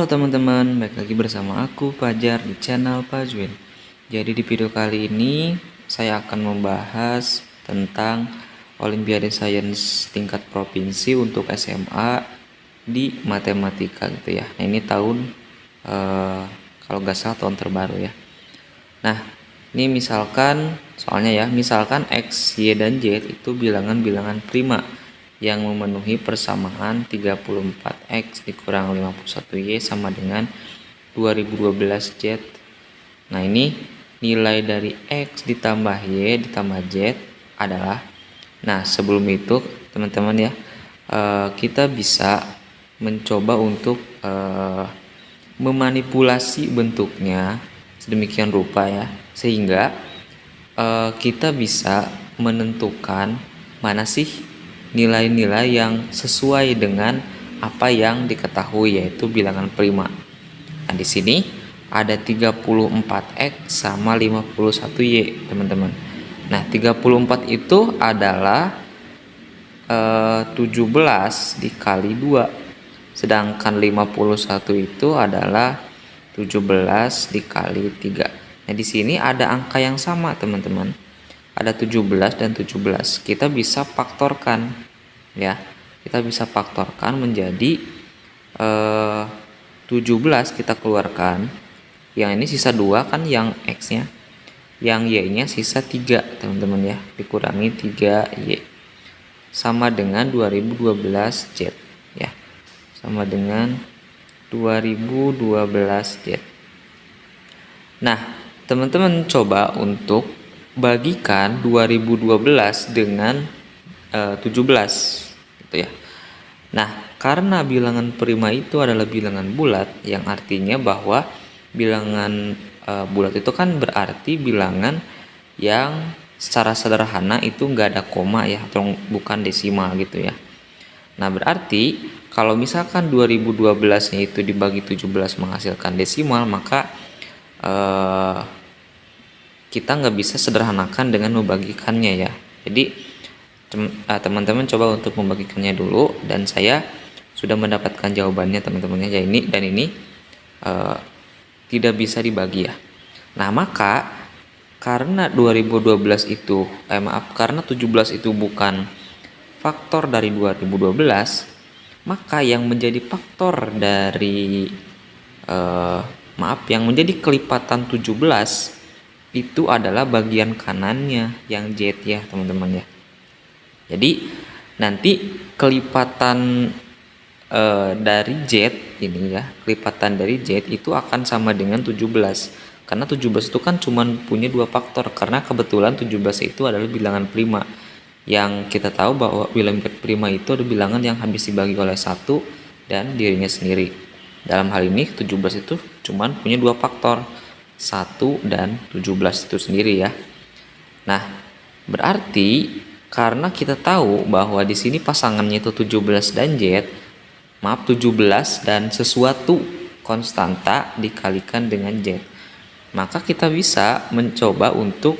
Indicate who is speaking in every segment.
Speaker 1: Halo teman-teman, balik lagi bersama aku Fajar di channel Fajwin. Jadi di video kali ini saya akan membahas tentang Olimpiade Sains tingkat provinsi untuk SMA di matematika gitu ya. Nah ini tahun kalau nggak salah tahun terbaru ya. Nah ini misalkan misalkan X, Y, dan Z itu bilangan-bilangan prima yang memenuhi persamaan 34X dikurang 51Y sama dengan 2012Z. Nah ini nilai dari X ditambah Y ditambah Z adalah, nah sebelum itu teman-teman ya, kita bisa mencoba untuk memanipulasi bentuknya sedemikian rupa ya, sehingga kita bisa menentukan mana sih nilai-nilai yang sesuai dengan apa yang diketahui, yaitu bilangan prima. Nah, di sini ada 34X sama 51Y, teman-teman. Nah, 34 itu adalah 17 dikali 2. Sedangkan 51 itu adalah 17 dikali 3. Nah, di sini ada angka yang sama, teman-teman. Ada 17 dan 17. Kita bisa faktorkan ya. Kita bisa faktorkan menjadi 17 kita keluarkan. Yang ini sisa 2 kan yang X-nya. Yang Y-nya sisa 3, teman-teman ya. Dikurangi 3Y. Sama dengan 2012Z ya. Sama dengan 2012Z. Nah, teman-teman coba untuk bagikan 2012 dengan 17 gitu ya. Nah, karena bilangan prima itu adalah bilangan bulat, yang artinya bahwa bilangan bulat itu kan berarti bilangan yang secara sederhana itu enggak ada koma ya, atau bukan desimal gitu ya. Nah, berarti kalau misalkan 2012-nya itu dibagi 17 menghasilkan desimal, maka kita nggak bisa sederhanakan dengan membagikannya ya. Jadi teman-teman coba untuk membagikannya dulu, dan saya sudah mendapatkan jawabannya teman-teman ya. Ini dan ini tidak bisa dibagi ya. Nah, maka karena 2012 itu karena 17 itu bukan faktor dari 2012, maka yang menjadi faktor dari yang menjadi kelipatan 17 itu adalah bagian kanannya yang Z ya, teman-teman ya. Jadi nanti kelipatan dari Z ini ya, kelipatan dari Z itu akan sama dengan 17. Karena 17 itu kan cuma punya 2 faktor, karena kebetulan 17 itu adalah bilangan prima. Yang kita tahu bahwa bilangan prima itu adalah bilangan yang habis dibagi oleh 1 dan dirinya sendiri. Dalam hal ini 17 itu cuma punya 2 faktor, 1 dan 17 itu sendiri ya. Nah, berarti karena kita tahu bahwa di sini pasangannya itu 17 dan Z, 17 dan sesuatu konstanta dikalikan dengan Z. Maka kita bisa mencoba untuk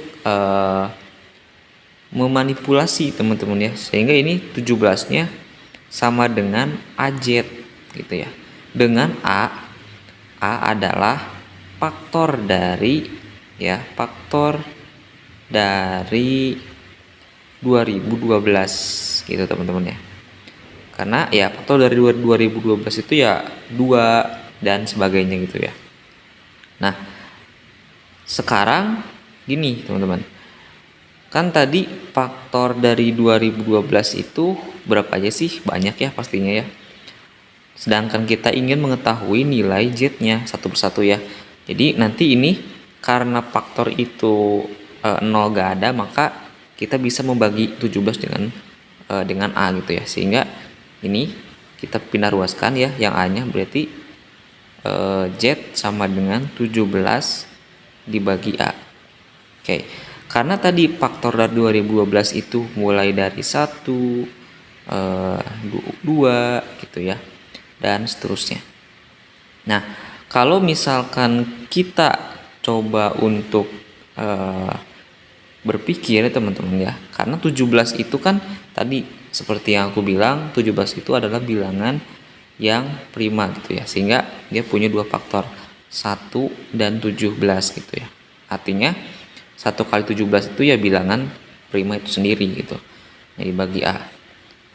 Speaker 1: memanipulasi teman-teman ya, sehingga ini 17-nya sama dengan AZ gitu ya. Dengan A adalah faktor dari 2012 gitu teman-teman ya. Karena ya faktor dari 2012 itu ya 2 dan sebagainya gitu ya. Nah, sekarang gini teman-teman. Kan tadi faktor dari 2012 itu berapa aja sih? Banyak ya pastinya ya. Sedangkan kita ingin mengetahui nilai Z-nya satu persatu ya. Jadi nanti ini karena faktor itu 0 gak ada, maka kita bisa membagi 17 dengan A gitu ya. Sehingga ini kita pindah ruaskan ya, yang A-nya berarti Z sama dengan 17 dibagi A. Oke. Karena tadi faktor dari 2012 itu mulai dari 1, 2 gitu ya, dan seterusnya. Nah, kalau misalkan kita coba untuk berpikir teman-teman ya, karena 17 itu kan tadi seperti yang aku bilang, 17 itu adalah bilangan yang prima gitu ya, sehingga dia punya dua faktor 1 dan 17 gitu ya. Artinya 1 kali 17 itu ya bilangan prima itu sendiri gitu. Jadi bagi A.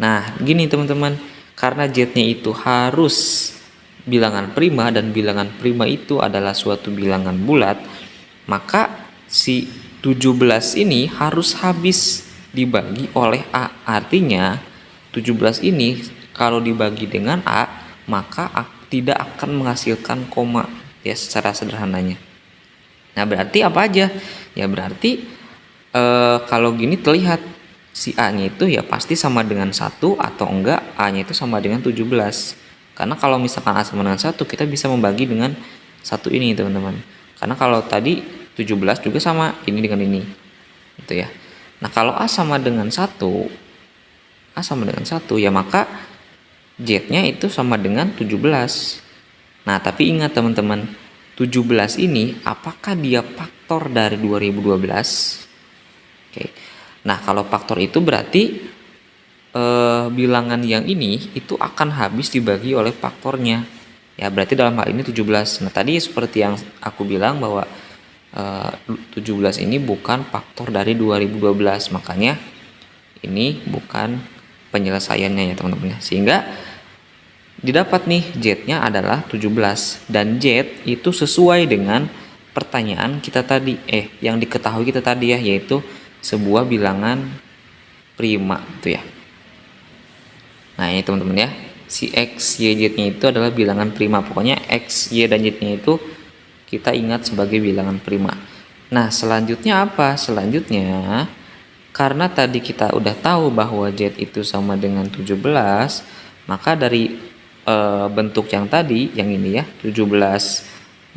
Speaker 1: Nah gini teman-teman, karena Z-nya itu harus bilangan prima dan bilangan prima itu adalah suatu bilangan bulat, maka si 17 ini harus habis dibagi oleh A. Artinya 17 ini kalau dibagi dengan A, maka tidak akan menghasilkan koma ya, secara sederhananya. Nah berarti apa aja? Ya berarti kalau gini terlihat si A-nya itu ya pasti sama dengan 1, atau enggak A-nya itu sama dengan 17. Karena kalau misalkan A sama dengan 1, kita bisa membagi dengan 1 ini teman-teman. Karena kalau tadi 17 juga sama ini dengan ini. Gitu ya. Nah, kalau A sama dengan 1, ya maka Z-nya itu sama dengan 17. Nah, tapi ingat teman-teman, 17 ini apakah dia faktor dari 2012? Oke. Nah, kalau faktor itu berarti bilangan yang ini itu akan habis dibagi oleh faktornya. Ya, berarti dalam hal ini 17. Nah, tadi seperti yang aku bilang bahwa 17 ini bukan faktor dari 2012. Makanya ini bukan penyelesaiannya ya teman-teman. Sehingga didapat nih Z-nya adalah 17, dan Z itu sesuai dengan pertanyaan kita tadi, yang diketahui kita tadi ya, yaitu sebuah bilangan prima itu ya. Nah ini teman-teman ya, si X, Y, Z-nya itu adalah bilangan prima. Pokoknya X, Y, dan Z-nya itu kita ingat sebagai bilangan prima. Nah selanjutnya apa? Selanjutnya, karena tadi kita udah tahu bahwa Z itu sama dengan 17, maka dari bentuk yang tadi, yang ini ya, 17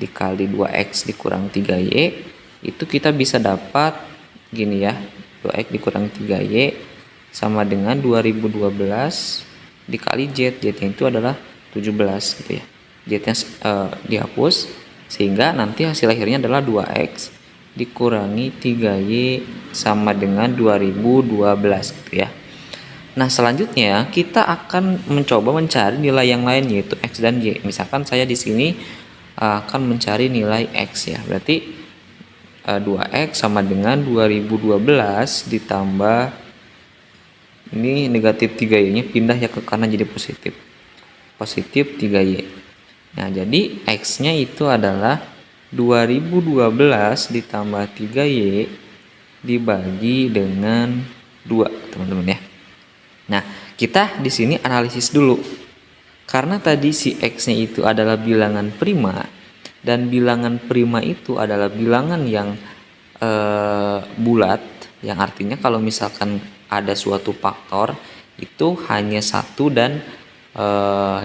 Speaker 1: dikali 2X dikurang 3Y, itu kita bisa dapat gini ya, 2X dikurang 3Y sama dengan 2012 dikali Z. Z-nya itu adalah 17 gitu ya. Z-nya dihapus, sehingga nanti hasil akhirnya adalah 2X dikurangi 3Y sama dengan 2012 gitu ya. Nah selanjutnya kita akan mencoba mencari nilai yang lain, yaitu X dan Y. Misalkan saya di sini akan mencari nilai X ya. Berarti 2X sama dengan 2012 ditambah ini negatif 3Y nya pindah ya ke kanan jadi positif. Positif 3Y. Nah jadi X nya itu adalah 2012 ditambah 3Y dibagi dengan 2 teman-teman ya. Nah, kita di sini analisis dulu. Karena tadi si X-nya itu adalah bilangan prima, dan bilangan prima itu adalah bilangan yang bulat, yang artinya kalau misalkan ada suatu faktor itu hanya 1 dan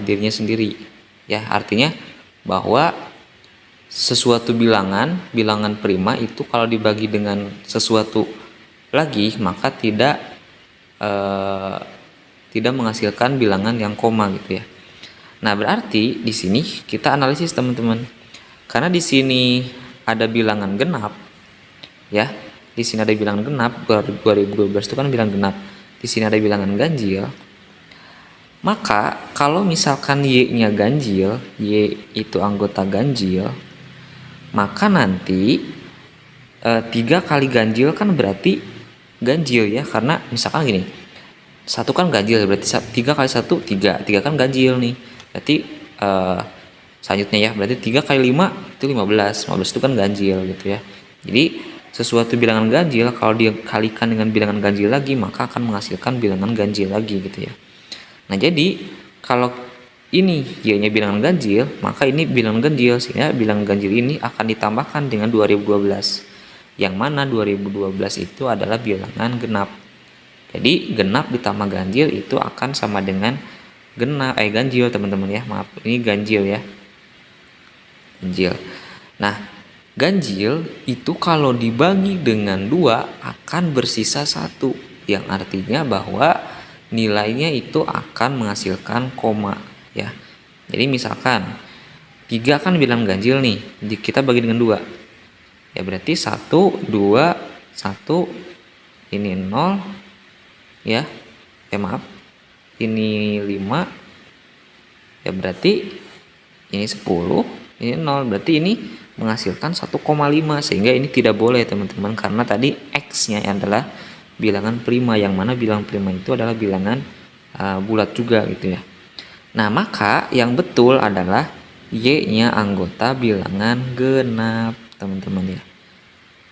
Speaker 1: dirinya sendiri. Ya, artinya bahwa sesuatu bilangan prima itu kalau dibagi dengan sesuatu lagi, maka tidak menghasilkan bilangan yang koma gitu ya. Nah, berarti di sini kita analisis teman-teman. Karena di sini ada bilangan genap ya. Di sini ada bilangan genap, 2012 itu kan bilangan genap. Di sini ada bilangan ganjil. Maka kalau misalkan Y-nya ganjil, Y itu anggota ganjil, maka nanti 3 kali ganjil kan berarti ganjil ya, karena misalkan gini, 1 kan ganjil, berarti 3 kali 1 3 kan ganjil nih, berarti selanjutnya ya, berarti 3 kali 5 itu 15 itu kan ganjil gitu ya. Jadi sesuatu bilangan ganjil kalau dikalikan dengan bilangan ganjil lagi, maka akan menghasilkan bilangan ganjil lagi gitu ya. Nah jadi kalau ini Y-nya bilangan ganjil, maka ini bilangan ganjil, sehingga bilangan ganjil ini akan ditambahkan dengan 2012, yang mana 2012 itu adalah bilangan genap. Jadi genap ditambah ganjil itu akan sama dengan ganjil teman-teman ya. Maaf, ini ganjil ya. Ganjil. Nah, ganjil itu kalau dibagi dengan 2 akan bersisa 1, yang artinya bahwa nilainya itu akan menghasilkan koma ya. Jadi misalkan 3 kan bilang ganjil nih, kita bagi dengan 2. Ya berarti 1 2 1 ini 0 ya. Maaf. Ini 5 Ya berarti ini 10, ini 0, berarti ini menghasilkan 1,5, sehingga ini tidak boleh teman-teman, karena tadi X-nya adalah bilangan prima, yang mana bilangan prima itu adalah bilangan bulat juga gitu ya. Nah, maka yang betul adalah Y-nya anggota bilangan genap, teman-teman ya.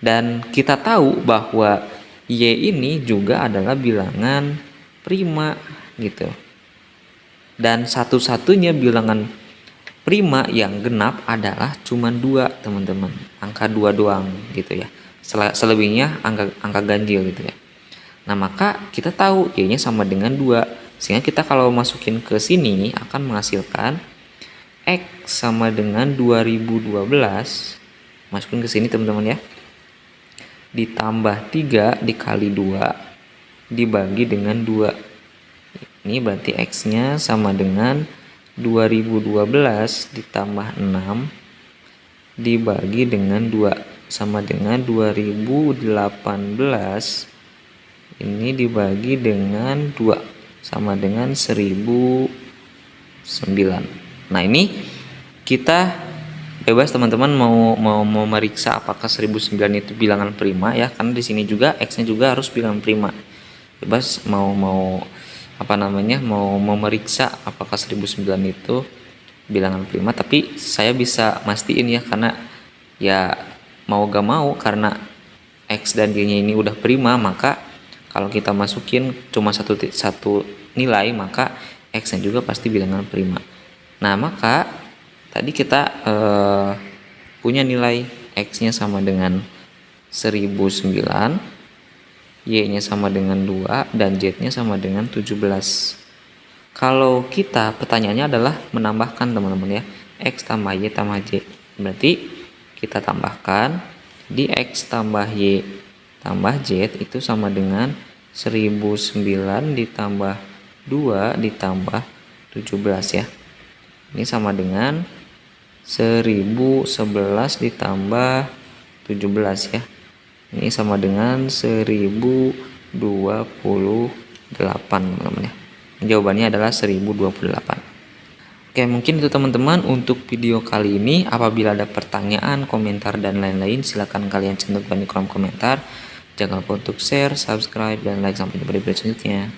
Speaker 1: Dan kita tahu bahwa Y ini juga adalah bilangan prima gitu. Dan satu-satunya bilangan prima yang genap adalah cuma 2, teman-teman. Angka 2 doang gitu ya. Selebihnya angka ganjil gitu ya. Nah, maka kita tahu Y-nya sama dengan 2. Sehingga kita kalau masukin ke sini akan menghasilkan X sama dengan 2012. Masukin ke sini teman-teman ya. Ditambah 3 dikali 2 dibagi dengan 2. Ini berarti X-nya sama dengan 2012 ditambah 6 dibagi dengan 2 sama dengan 2018. Ini dibagi dengan 2 sama dengan 1009. Nah, ini kita bebas teman-teman mau meriksa apakah 1009 itu bilangan prima ya, karena di sini juga X-nya juga harus bilangan prima. Bebas mau meriksa apakah 1009 itu bilangan prima, tapi saya bisa mastiin ya, karena ya mau gak mau karena X dan Y-nya ini udah prima, maka kalau kita masukin cuma satu nilai, maka X-nya juga pasti bilangan prima. Nah, maka tadi kita punya nilai X-nya sama dengan 1009, Y-nya sama dengan 2, dan Z-nya sama dengan 17. Kalau kita, pertanyaannya adalah menambahkan teman-teman ya, X tambah Y tambah Z. Berarti kita tambahkan, di X tambah Y tambah Z itu sama dengan 1009 ditambah 2 ditambah 17 ya. Ini sama dengan 1011 ditambah 17 ya. Ini sama dengan 1028 teman-teman ya. Jawabannya adalah 1028. Oke, mungkin itu teman-teman untuk video kali ini. Apabila ada pertanyaan, komentar, dan lain-lain, silahkan kalian cantumkan di kolom komentar. Jangan lupa untuk share, subscribe, dan like. Sampai jumpa di video selanjutnya.